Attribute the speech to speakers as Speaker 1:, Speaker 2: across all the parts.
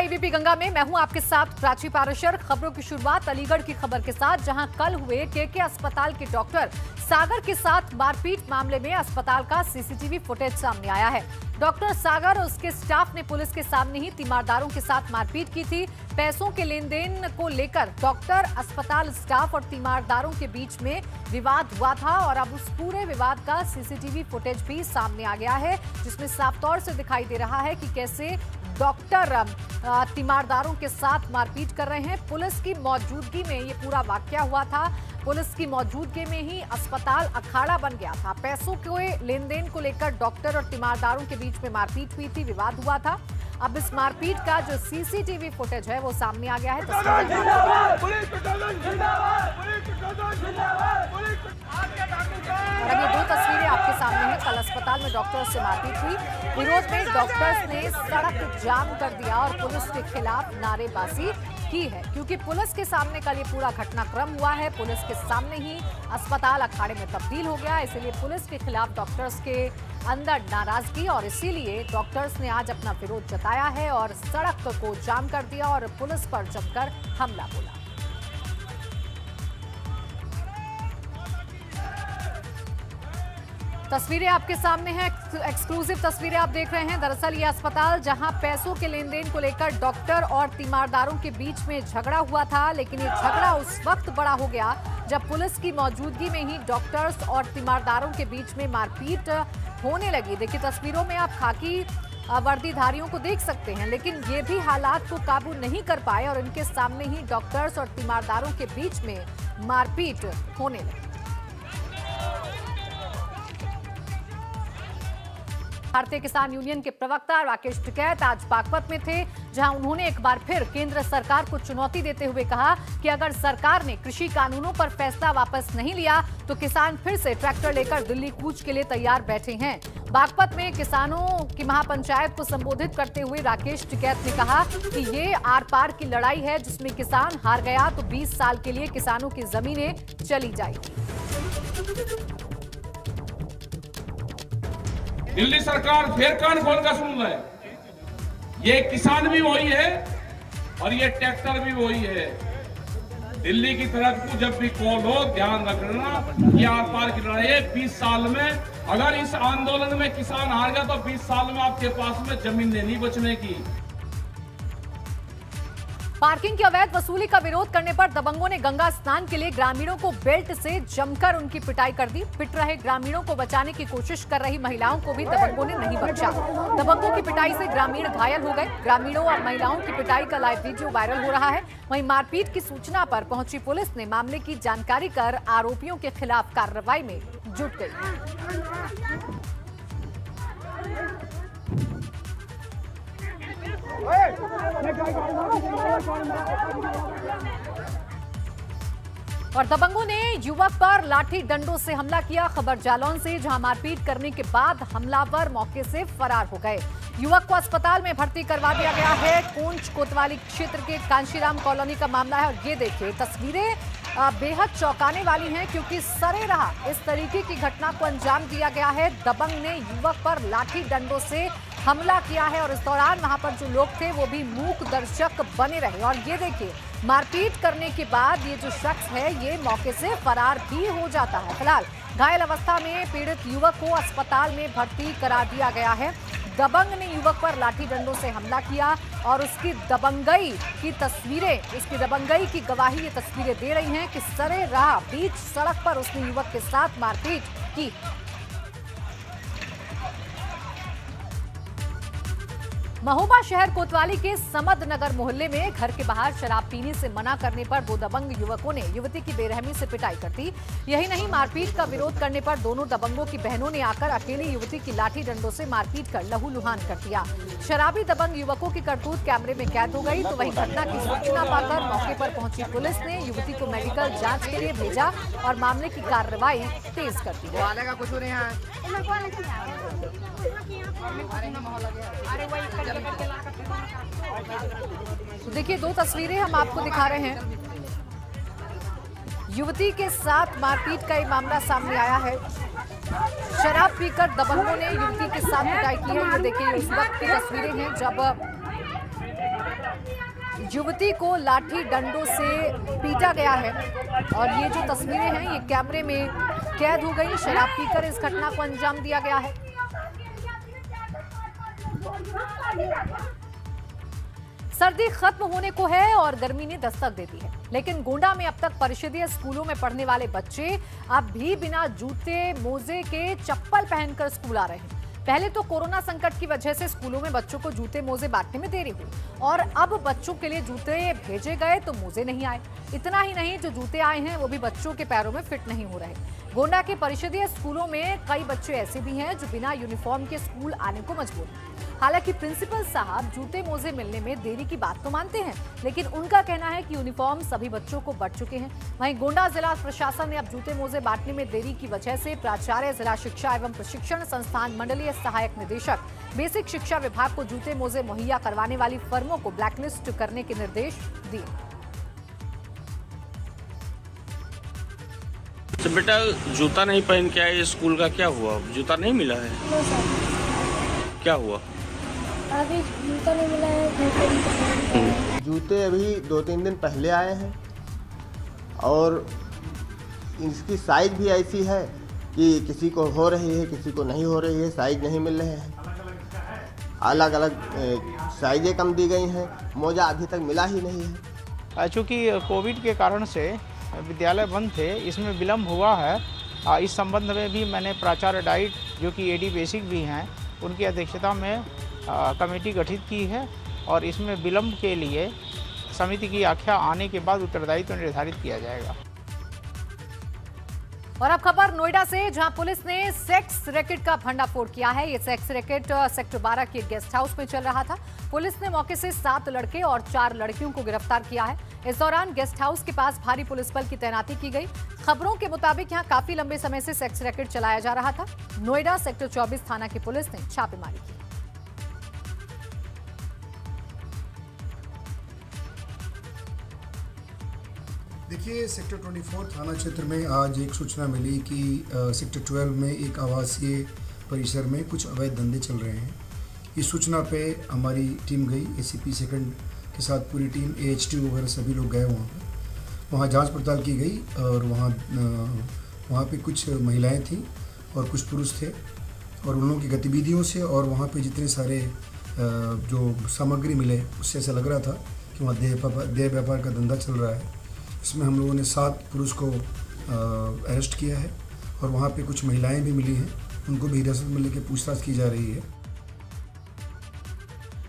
Speaker 1: ABP Ganga में मैं हूं आपके साथ प्राची पाराशर। खबरों की शुरुआत अलीगढ़ की खबर के साथ, जहां कल हुए केके अस्पताल के डॉक्टर सागर के साथ मारपीट मामले में अस्पताल का सीसीटीवी फुटेज सामने आया है। डॉक्टर सागर और उसके स्टाफ ने पुलिस के सामने ही तीमारदारों के साथ मारपीट की थी। पैसों के लेन देन को लेकर डॉक्टर, अस्पताल स्टाफ और तीमारदारों के बीच में विवाद हुआ था और अब उस पूरे विवाद का सीसीटीवी फुटेज भी सामने आ गया है, जिसमें साफ तौर से दिखाई दे रहा है कि कैसे डॉक्टर तीमारदारों के साथ मारपीट कर रहे हैं। पुलिस की मौजूदगी में ये पूरा वाकया हुआ था। पुलिस की मौजूदगी में ही अस्पताल अखाड़ा बन गया था। पैसों के लेन देन को लेकर डॉक्टर और तीमारदारों के बीच में मारपीट हुई थी, विवाद हुआ था। अब इस मारपीट का जो सीसीटीवी फुटेज है वो सामने आ गया है। और ये दो तस्वीरें आपके सामने हैं। कल अस्पताल में डॉक्टर्स से मारपीट हुई। विरोध में डॉक्टर्स ने सड़क जाम कर दिया और पुलिस के खिलाफ नारेबाजी की है, क्योंकि पुलिस के सामने कल ये पूरा घटनाक्रम हुआ है। पुलिस के सामने ही अस्पताल अखाड़े में तब्दील हो गया, इसीलिए पुलिस के खिलाफ डॉक्टर्स के अंदर नाराजगी और इसीलिए डॉक्टर्स ने आज अपना विरोध जताया है और सड़क को जाम कर दिया और पुलिस पर जमकर हमला बोला। तस्वीरें आपके सामने हैं, एक्सक्लूसिव तस्वीरें आप देख रहे हैं। दरअसल ये अस्पताल जहां पैसों के लेन देन को लेकर डॉक्टर और तीमारदारों के बीच में झगड़ा हुआ था, लेकिन ये झगड़ा उस वक्त बड़ा हो गया जब पुलिस की मौजूदगी में ही डॉक्टर्स और तीमारदारों के बीच में मारपीट होने लगी। देखिए तस्वीरों में आप खाकी वर्दीधारियों को देख सकते हैं, लेकिन ये भी हालात को काबू नहीं कर पाए और इनके सामने ही डॉक्टर्स और तीमारदारों के बीच में मारपीट होने लगी। भारतीय किसान यूनियन के प्रवक्ता राकेश टिकैत आज बागपत में थे, जहां उन्होंने एक बार फिर केंद्र सरकार को चुनौती देते हुए कहा कि अगर सरकार ने कृषि कानूनों पर फैसला वापस नहीं लिया तो किसान फिर से ट्रैक्टर लेकर दिल्ली कूच के लिए तैयार बैठे हैं। बागपत में किसानों की महापंचायत को संबोधित करते हुए राकेश टिकैत ने कहा कि ये आर पार की लड़ाई है, जिसमें किसान हार गया तो 20 साल के लिए किसानों की जमीनें चली जाएगी।
Speaker 2: दिल्ली सरकार फिर कान खोलकर सुन रहे, ये किसान भी वही है और ये ट्रैक्टर भी वही है। दिल्ली की तरफ को जब भी कॉल हो, ध्यान रखना, ये आर पार की लड़ाई है। 20 साल में अगर इस आंदोलन में किसान हार गया तो 20 साल में आपके पास में जमीन नहीं बचने की।
Speaker 1: पार्किंग की अवैध वसूली का विरोध करने पर दबंगों ने गंगा स्नान के लिए ग्रामीणों को बेल्ट से जमकर उनकी पिटाई कर दी। पिट रहे ग्रामीणों को बचाने की कोशिश कर रही महिलाओं को भी दबंगों ने नहीं बख्शा। दबंगों की पिटाई से ग्रामीण घायल हो गए। ग्रामीणों और महिलाओं की पिटाई का लाइव वीडियो वायरल हो रहा है। वहीं मारपीट की सूचना पर पहुंची पुलिस ने मामले की जानकारी कर आरोपियों के खिलाफ कार्रवाई में जुट गई। और दबंगों ने युवक पर लाठी डंडों से हमला किया। खबर जालौन से, जहां मारपीट करने के बाद हमलावर मौके से फरार हो गए। युवक को अस्पताल में भर्ती करवा दिया गया है। कोंच कोतवाली क्षेत्र के कांशीराम कॉलोनी का मामला है और ये देखिए तस्वीरें बेहद चौंकाने वाली हैं, क्योंकि सरेराह इस तरीके की घटना को अंजाम दिया गया है। दबंग ने युवक पर लाठी डंडों से हमला किया है और इस दौरान वहां पर जो लोग थे वो भी मूक दर्शक बने रहे। और ये देखिए मारपीट करने के बाद ये जो शख्स है ये मौके से फरार भी हो जाता है। फिलहाल घायल अवस्था में पीड़ित युवक को अस्पताल में भर्ती करा दिया गया है। दबंग ने युवक पर लाठी डंडों से हमला किया और उसकी दबंगई की तस्वीरें, उसकी दबंगई की गवाही ये तस्वीरें दे रही हैं कि सरेराह बीच सड़क पर उसने युवक के साथ मारपीट की। महोबा शहर कोतवाली के समद नगर मोहल्ले में घर के बाहर शराब पीने से मना करने पर दो दबंग युवकों ने युवती की बेरहमी से पिटाई कर दी। यही नहीं, मारपीट का विरोध करने पर दोनों दबंगों की बहनों ने आकर अकेली युवती की लाठी डंडों से मारपीट कर लहूलुहान कर दिया। शराबी दबंग युवकों की करतूत कैमरे में कैद हो गई। तो वहीं घटना की सूचना पाकर मौके पर पहुंची पुलिस ने युवती को मेडिकल जाँच के लिए भेजा और मामले की कार्रवाई तेज कर दी। तो देखिए दो तस्वीरें हम आपको दिखा रहे हैं। युवती के साथ मारपीट का ये मामला सामने आया है। शराब पीकर दबंगों ने युवती के साथ पिटाई की है। ये देखिए उस वक्त की तस्वीरें हैं जब युवती को लाठी डंडों से पीटा गया है और ये जो तस्वीरें हैं ये कैमरे में कैद हो गई। शराब पीकर इस घटना को अंजाम दिया गया है। सर्दी खत्म होने को है और गर्मी ने दस्तक दे दी है, लेकिन गोंडा में अब तक परिषदीय स्कूलों में पढ़ने वाले बच्चे अब भी बिना जूते मोजे के चप्पल पहनकर स्कूल आ रहे हैं। पहले तो कोरोना संकट की वजह से स्कूलों में बच्चों को जूते मोजे बांटने में देरी हुई और अब बच्चों के लिए जूते भेजे गए तो मोजे नहीं आए। इतना ही नहीं, जो जूते आए हैं वो भी बच्चों के पैरों में फिट नहीं हो रहे। गोंडा के परिषदीय स्कूलों में कई बच्चे ऐसे भी हैं जो बिना यूनिफॉर्म के स्कूल आने को मजबूर हैं। हालांकि प्रिंसिपल साहब जूते मोजे मिलने में देरी की बात तो मानते हैं, लेकिन उनका कहना है कि यूनिफॉर्म सभी बच्चों को बंट चुके हैं। वहीं गोंडा जिला प्रशासन ने अब जूते मोजे बांटने में देरी की वजह से प्राचार्य, जिला शिक्षा एवं प्रशिक्षण संस्थान, मंडलीय सहायक निदेशक, बेसिक शिक्षा विभाग को जूते मोजे मुहैया करवाने वाली फर्मों को ब्लैकलिस्ट करने के निर्देश दिए।
Speaker 3: तो बेटा जूता नहीं पहन के आए स्कूल का, क्या हुआ? जूता नहीं मिला है? क्या हुआ?
Speaker 4: अभी जूता नहीं मिला है।
Speaker 5: जूते अभी 2-3 दिन पहले आए हैं और इसकी साइज भी ऐसी है कि किसी को हो रही है, किसी को नहीं हो रही है। साइज नहीं मिल रहे हैं, अलग अलग साइजें कम दी गई हैं। मोजा अभी तक मिला ही नहीं है।
Speaker 6: चूँकि कोविड के कारण से विद्यालय बंद थे, इसमें विलम्ब हुआ है। इस संबंध में भी मैंने प्राचार्य डाइट, जो कि एडी बेसिक भी हैं, उनकी अध्यक्षता में कमेटी गठित की है और इसमें विलम्ब के लिए समिति की आख्या आने के बाद उत्तरदायित्व निर्धारित किया जाएगा।
Speaker 1: और अब खबर नोएडा से, जहां पुलिस ने सेक्स रैकेट का भंडाफोड़ किया है। ये सेक्स रैकेट सेक्टर 12 के गेस्ट हाउस में चल रहा था। पुलिस ने मौके से 7 लड़के और 4 लड़कियों को गिरफ्तार किया है। इस दौरान गेस्ट हाउस के पास भारी पुलिस बल की तैनाती की गई। खबरों के मुताबिक यहां काफी लंबे समय से सेक्स रैकेट चलाया जा रहा था। नोएडा सेक्टर 24 थाना की पुलिस ने छापेमारी की।
Speaker 7: देखिए, सेक्टर 24 थाना क्षेत्र में आज एक सूचना मिली कि सेक्टर 12 में एक आवासीय परिसर में कुछ अवैध धंधे चल रहे हैं। इस सूचना पे हमारी टीम गई, एसीपी सेकंड के साथ पूरी टीम, AHT वगैरह सभी लोग गए वहाँ जांच पड़ताल की गई और वहाँ पे कुछ महिलाएं थीं और कुछ पुरुष थे और उन लोगों की गतिविधियों से और वहाँ पे जितने सारे जो सामग्री मिले उससे ऐसा लग रहा था कि वहाँ देह व्यापार का धंधा चल रहा है। इसमें हम लोगों ने 7 पुरुष को अरेस्ट किया है और वहाँ पे कुछ महिलाएं भी मिली हैं, उनको भी हिरासत में लेकर पूछताछ की जा रही है।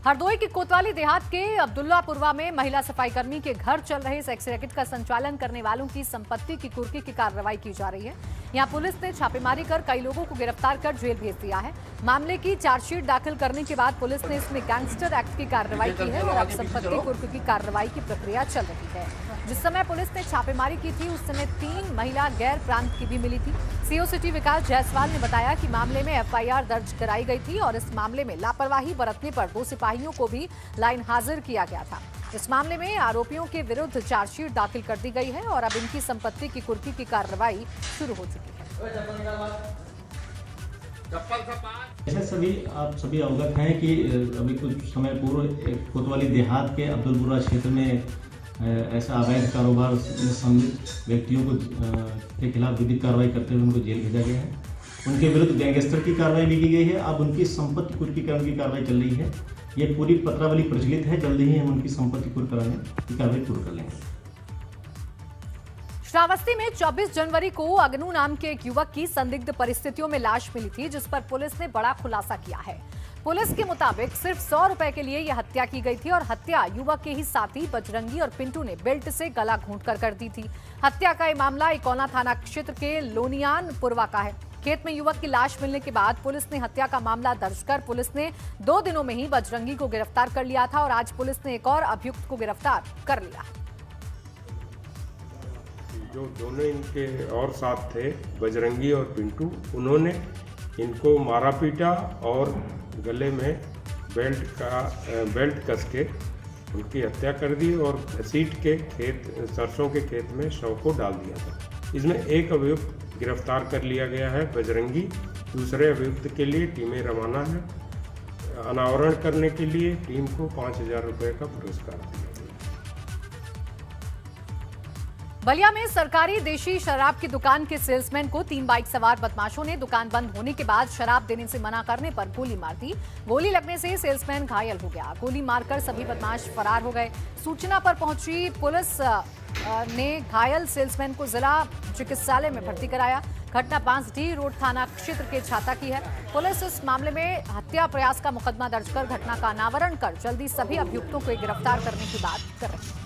Speaker 1: हरदोई के कोतवाली देहात के अब्दुल्लापुरवा में महिला सफाईकर्मी के घर चल रहे सेक्स रैकेट का संचालन करने वालों की संपत्ति की कुर्की की कार्रवाई की जा रही है। यहां पुलिस ने छापेमारी कर कई लोगों को गिरफ्तार कर जेल भेज दिया है। मामले की चार्जशीट दाखिल करने के बाद पुलिस ने इसमें गैंगस्टर एक्ट की कार्रवाई की है और अब संपत्ति कुर्की की कार्रवाई की प्रक्रिया चल रही है। जिस समय पुलिस ने छापेमारी की थी उस समय 3 महिला गैर प्रांत की भी मिली थी। सीओ सिटी विकास जायसवाल ने बताया कि मामले में FIR दर्ज कराई गई थी और इस मामले में लापरवाही बरतने पर 2 सिपाहियों को भी लाइन हाजिर किया गया था। इस मामले में आरोपियों के विरुद्ध चार्जशीट दाखिल कर दी गई है और अब इनकी संपत्ति की कुर्की की कार्रवाई शुरू हो चुकी है।
Speaker 8: जैसे आप सभी अवगत हैं कि अभी कुछ समय पूर्व कोतवाली देहात के अब्दुलपुरा क्षेत्र में ऐसा अवैध कारोबार में संलिप्त व्यक्तियों को के खिलाफ विधिक कार्रवाई करते हुए उनको जेल भेजा गया है। उनके विरुद्ध गैंगस्टर की कार्रवाई भी की गई है। अब उनकी संपत्ति कुर्कीकरण की कार्रवाई चल रही है। ये पूरी पत्रावली प्रचलित है। जल्दी ही हम उनकी संपत्ति कुर्क कराने की कार्रवाई पूर्ण कर लेंगे।
Speaker 1: श्रावस्ती में 24 जनवरी को अगनू नाम के एक युवक की संदिग्ध परिस्थितियों में लाश मिली थी, जिस पर पुलिस ने बड़ा खुलासा किया है। पुलिस के मुताबिक सिर्फ 100 रुपए के लिए यह हत्या की गई थी और हत्या युवक के ही साथी बजरंगी और पिंटू ने बेल्ट से गला घोंटकर कर दी थी। हत्या का यह मामला इकौना थाना क्षेत्र के लोनियानपुरवा का है। खेत में युवक की लाश मिलने के बाद पुलिस ने हत्या का मामला दर्ज कर पुलिस ने 2 दिनों में ही बजरंगी को गिरफ्तार कर लिया था और आज पुलिस ने एक और अभियुक्त को गिरफ्तार कर लिया।
Speaker 9: जो दोनों इनके और साथ थे, बजरंगी और पिंटू, उन्होंने इनको मारा पीटा और गले में बेल्ट कस के उनकी हत्या कर दी और घसीट के सरसों के खेत में शव को डाल दिया था। इसमें एक अभियुक्त गिरफ्तार कर लिया गया है, बजरंगी। दूसरे अभियुक्त के लिए टीमें रवाना है। अनावरण करने के लिए टीम को 5,000 रुपये का पुरस्कार दिया।
Speaker 1: बलिया में सरकारी देशी शराब की दुकान के सेल्समैन को 3 बाइक सवार बदमाशों ने दुकान बंद होने के बाद शराब देने से मना करने पर गोली मार दी। गोली लगने से सेल्समैन घायल हो गया। गोली मारकर सभी बदमाश फरार हो गए। सूचना पर पहुंची पुलिस ने घायल सेल्समैन को जिला चिकित्सालय में भर्ती कराया। घटना बांसडीह रोड थाना क्षेत्र के छाता की है। पुलिस इस मामले में हत्या प्रयास का मुकदमा दर्ज कर घटना का अनावरण कर जल्दी सभी अभियुक्तों को गिरफ्तार करने की बात कर रही है।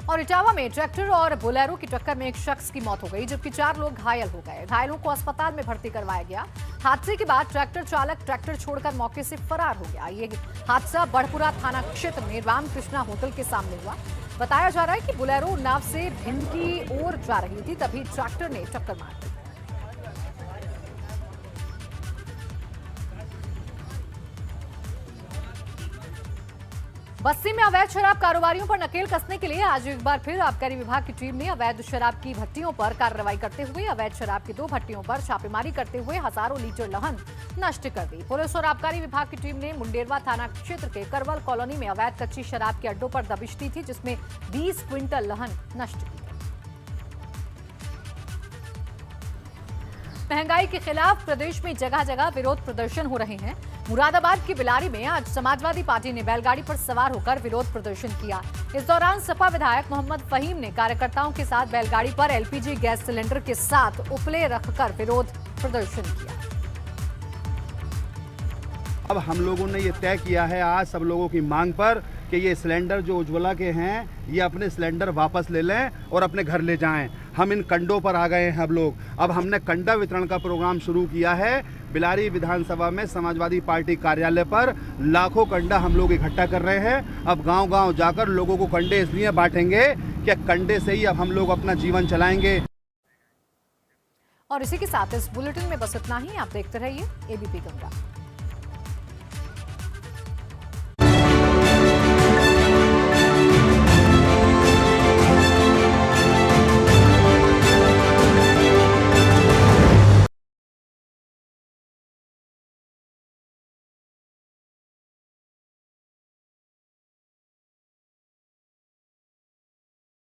Speaker 1: और इटावा में ट्रैक्टर और बोलेरो की टक्कर में एक शख्स की मौत हो गई, जबकि 4 लोग घायल हो गए। घायलों को अस्पताल में भर्ती करवाया गया। हादसे के बाद ट्रैक्टर चालक ट्रैक्टर छोड़कर मौके से फरार हो गया। ये हादसा बड़पुरा थाना क्षेत्र में रामकृष्णा होटल के सामने हुआ। बताया जा रहा है कि बोलेरो उन्नाव से भिंड की ओर जा रही थी, तभी ट्रैक्टर ने टक्कर मार दी। बस्ती में अवैध शराब कारोबारियों पर नकेल कसने के लिए आज एक बार फिर आबकारी विभाग की टीम ने अवैध शराब की भट्टियों पर कार्रवाई करते हुए अवैध शराब की 2 भट्टियों पर छापेमारी करते हुए हजारों लीटर लहन नष्ट कर दी। पुलिस और आबकारी विभाग की टीम ने मुंडेरवा थाना क्षेत्र के करवल कॉलोनी में अवैध कच्ची शराब के अड्डों पर दबिश दी थी, जिसमें 20 क्विंटल लहन नष्ट की। महंगाई के खिलाफ प्रदेश में जगह जगह विरोध प्रदर्शन हो रहे हैं। मुरादाबाद की बिलारी में आज समाजवादी पार्टी ने बैलगाड़ी पर सवार होकर विरोध प्रदर्शन किया। इस दौरान सपा विधायक मोहम्मद फहीम ने कार्यकर्ताओं के साथ बैलगाड़ी पर एलपीजी गैस सिलेंडर के साथ उपले रखकर विरोध प्रदर्शन किया।
Speaker 10: अब हम लोगों ने ये तय किया है आज सब लोगों की मांग पर कि ये सिलेंडर जो उज्ज्वला के हैं ये अपने सिलेंडर वापस ले लें और अपने घर ले जाएं। हम इन कंडों पर आ गए हैं अब लोग। अब हमने कंडा वितरण का प्रोग्राम शुरू किया है। बिलारी विधानसभा में समाजवादी पार्टी कार्यालय पर लाखों कंडा हम लोग इकट्ठा कर रहे हैं। अब गांव-गांव जाकर लोगों को कंडे इसलिए बांटेंगे कि कंडे से ही अब हम लोग अपना जीवन चलाएंगे।
Speaker 1: और इसी के साथ इस बुलेटिन में बस इतना ही। आप देखते रहिए एबीपी गंगा।